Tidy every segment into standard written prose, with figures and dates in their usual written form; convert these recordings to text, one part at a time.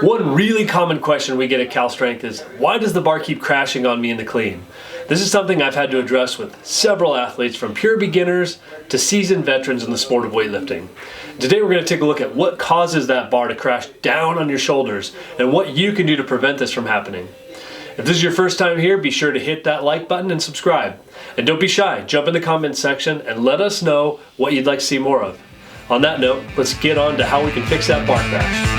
One really common question we get at Cal Strength is, why does the bar keep crashing on me in the clean? This is something I've had to address with several athletes, from pure beginners to seasoned veterans in the sport of weightlifting. Today we're going to take a look at what causes that bar to crash down on your shoulders and what you can do to prevent this from happening. If this is your first time here, be sure to hit that like button and subscribe. And don't be shy, jump in the comments section and let us know what you'd like to see more of. On that note, let's get on to how we can fix that bar crash.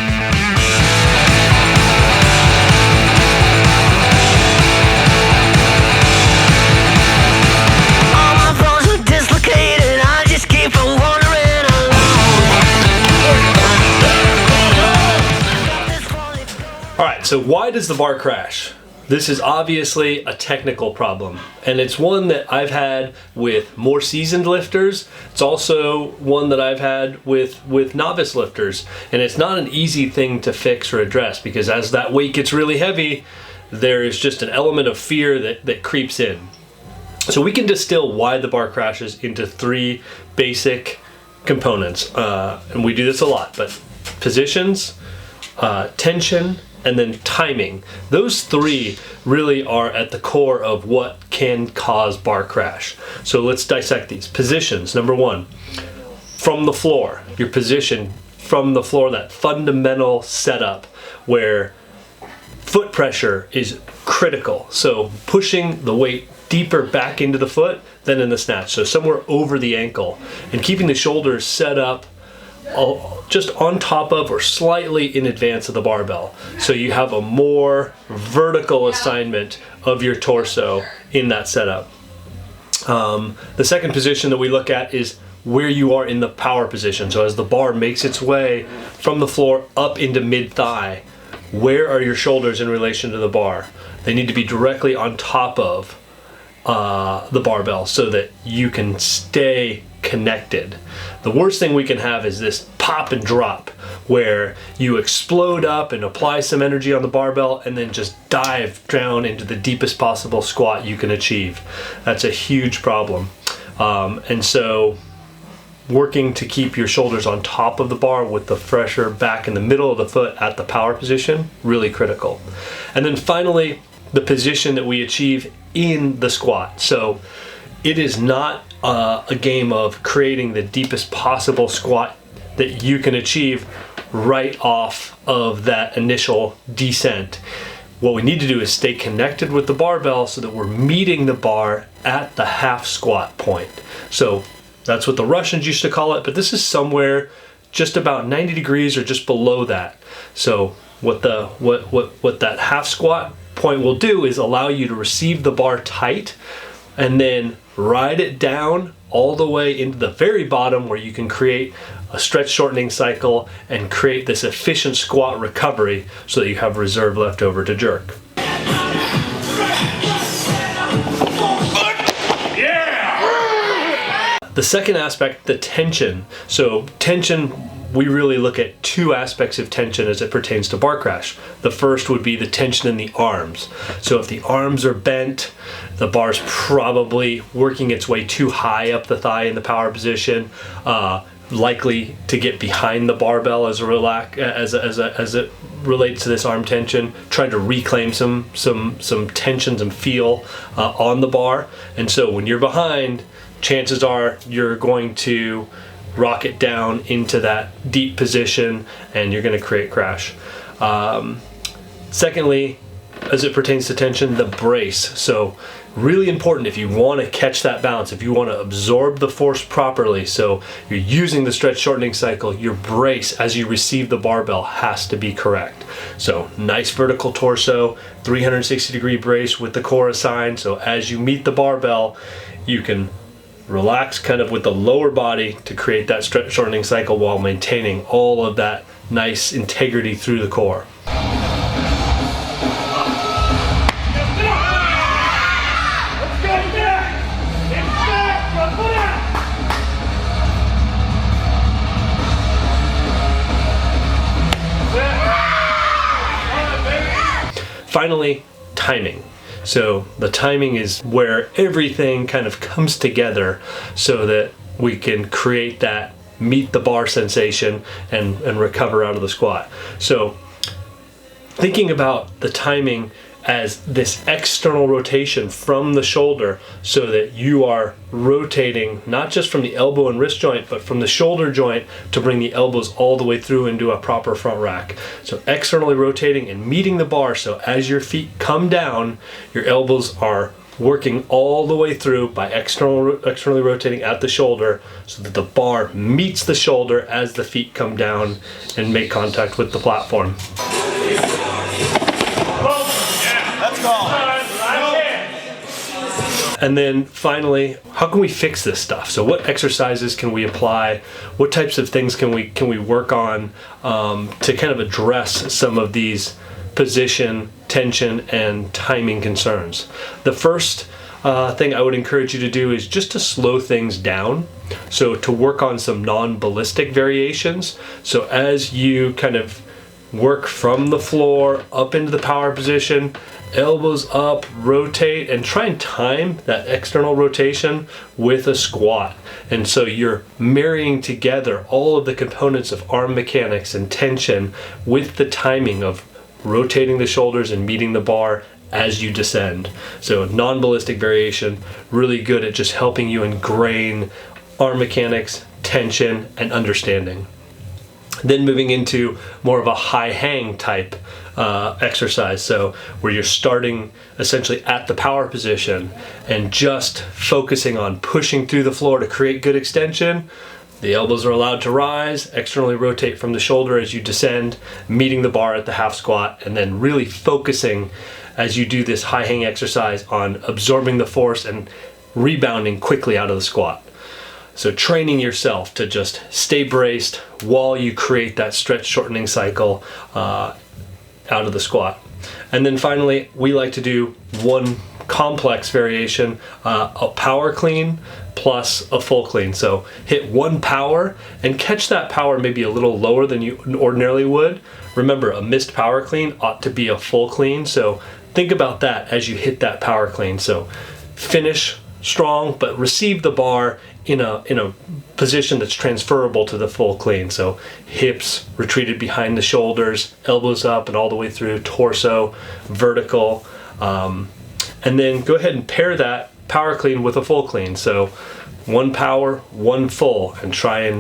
Alright, so why does the bar crash? This is obviously a technical problem, and it's one that I've had with more seasoned lifters. It's also one that I've had with novice lifters, and it's not an easy thing to fix or address, because as that weight gets really heavy, there is just an element of fear that creeps in. So we can distill why the bar crashes into three basic components, and we do this a lot, but positions, tension, and then timing. Those three really are at the core of what can cause bar crash. So let's dissect these. Positions, number one, from the floor. Your position from the floor, that fundamental setup where foot pressure is critical. So pushing the weight deeper back into the foot than in the snatch. So somewhere over the ankle, and keeping the shoulders set up just on top of or slightly in advance of the barbell, so you have a more vertical assignment of your torso in that setup. The second position that we look at is where you are in the power position. So as the bar makes its way from the floor up into mid-thigh, where are your shoulders in relation to the bar? They need to be directly on top of the barbell so that you can stay connected. The worst thing we can have is this pop and drop, where you explode up and apply some energy on the barbell and then just dive down into the deepest possible squat you can achieve. That's a huge problem. And so working to keep your shoulders on top of the bar with the pressure back in the middle of the foot at the power position, really critical. And then finally, the position that we achieve in the squat. So it is not a game of creating the deepest possible squat that you can achieve right off of that initial descent. What we need to do is stay connected with the barbell so that we're meeting the bar at the half squat point. So that's what the Russians used to call it, but this is somewhere just about 90 degrees or just below that. So what that half squat point will do is allow you to receive the bar tight and then ride it down all the way into the very bottom, where you can create a stretch shortening cycle and create this efficient squat recovery so that you have reserve left over to jerk. The second aspect, the tension. So tension, we really look at two aspects of tension as it pertains to bar crash. The first would be the tension in the arms. So if the arms are bent, the bar's probably working its way too high up the thigh in the power position, likely to get behind the barbell as it relates to this arm tension, trying to reclaim some tension, some feel on the bar. And so when you're behind, chances are you're going to rock it down into that deep position and you're going to create crash. Secondly, as it pertains to tension, the brace. So really important if you want to catch that balance, if you want to absorb the force properly, so you're using the stretch shortening cycle, your brace as you receive the barbell has to be correct. So nice vertical torso, 360 degree brace with the core assigned, so as you meet the barbell, you can relax kind of with the lower body to create that stretch shortening cycle while maintaining all of that nice integrity through the core. Finally, timing. So the timing is where everything kind of comes together so that we can create that meet the bar sensation and recover out of the squat. So thinking about the timing as this external rotation from the shoulder, so that you are rotating not just from the elbow and wrist joint, but from the shoulder joint to bring the elbows all the way through into a proper front rack. So externally rotating and meeting the bar, so as your feet come down, your elbows are working all the way through by externally rotating at the shoulder, so that the bar meets the shoulder as the feet come down and make contact with the platform. And then finally, how can we fix this stuff? So what exercises can we apply? What types of things can we work on to kind of address some of these position, tension, and timing concerns? The first thing I would encourage you to do is just to slow things down. So to work on some non-ballistic variations. So as you kind of work from the floor up into the power position, elbows up, rotate, and try and time that external rotation with a squat. And so you're marrying together all of the components of arm mechanics and tension with the timing of rotating the shoulders and meeting the bar as you descend. So non-ballistic variation, really good at just helping you ingrain arm mechanics, tension, and understanding. Then moving into more of a high hang type exercise, so where you're starting essentially at the power position and just focusing on pushing through the floor to create good extension. The elbows are allowed to rise, externally rotate from the shoulder as you descend, meeting the bar at the half squat, and then really focusing as you do this high hang exercise on absorbing the force and rebounding quickly out of the squat. So training yourself to just stay braced while you create that stretch shortening cycle out of the squat. And then finally, we like to do one complex variation, a power clean plus a full clean. So hit one power and catch that power maybe a little lower than you ordinarily would. Remember, a missed power clean ought to be a full clean. So think about that as you hit that power clean. So finish strong, but receive the bar in a position that's transferable to the full clean. So hips retreated behind the shoulders, elbows up and all the way through, torso vertical, and then go ahead and pair that power clean with a full clean. So one power, one full, and try and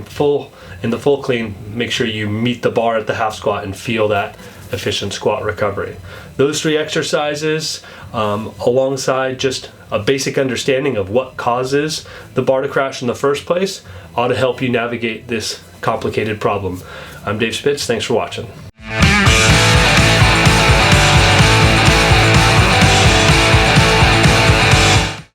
in the full clean, make sure you meet the bar at the half squat and feel that efficient squat recovery. Those three exercises, alongside just a basic understanding of what causes the bar to crash in the first place, ought to help you navigate this complicated problem. I'm Dave Spitz, thanks for watching.